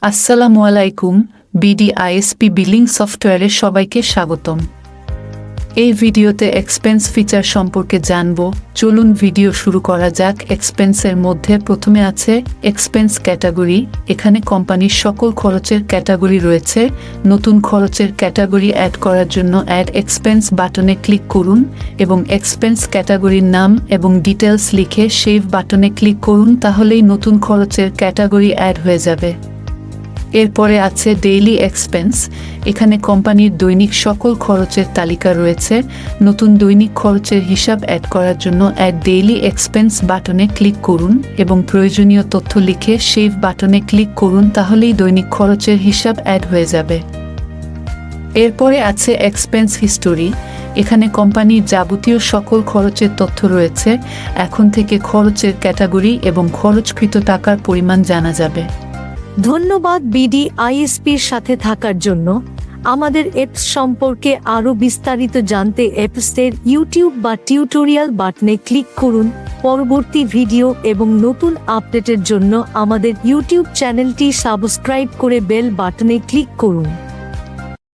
আসসালামু আলাইকুম। BD-ISP billing সফটওয়্যারে সবাইকে স্বাগতম। এই ভিডিওতে এক্সপেন্স ফিচার সম্পর্কে জানব। চলুন ভিডিও শুরু করা যাক। এক্সপেন্সের মধ্যে প্রথমে আছে এক্সপেন্স ক্যাটাগরি। এখানে কোম্পানির সকল খরচের ক্যাটাগরি রয়েছে। নতুন খরচের ক্যাটাগরি অ্যাড করার জন্য অ্যাড এক্সপেন্স বাটনে ক্লিক করুন এবং এক্সপেন্স ক্যাটাগরির নাম এবং ডিটেলস লিখে সেভ বাটনে ক্লিক করুন, তাহলেই নতুন খরচের ক্যাটাগরি অ্যাড হয়ে যাবে। এরপরে আছে ডেইলি এক্সপেন্স। এখানে কোম্পানির দৈনিক সকল খরচের তালিকা রয়েছে। নতুন দৈনিক খরচের হিসাব অ্যাড করার জন্য অ্যাড ডেইলি এক্সপেন্স বাটনে ক্লিক করুন এবং প্রয়োজনীয় তথ্য লিখে সেভ বাটনে ক্লিক করুন, তাহলেই দৈনিক খরচের হিসাব অ্যাড হয়ে যাবে। এরপরে আছে এক্সপেন্স হিস্টোরি। এখানে কোম্পানির যাবতীয় সকল খরচের তথ্য রয়েছে। এখন থেকে খরচের ক্যাটাগরি এবং খরচকৃত টাকার পরিমাণ জানা যাবে। ধন্যবাদ BD-ISPর সাথে থাকার জন্য। আমাদের অ্যাপস সম্পর্কে আরও বিস্তারিত জানতে অ্যাপসের ইউটিউব বা টিউটোরিয়াল বাটনে ক্লিক করুন। পরবর্তী ভিডিও এবং নতুন আপডেটের জন্য আমাদের ইউটিউব চ্যানেলটি সাবস্ক্রাইব করে বেল বাটনে ক্লিক করুন।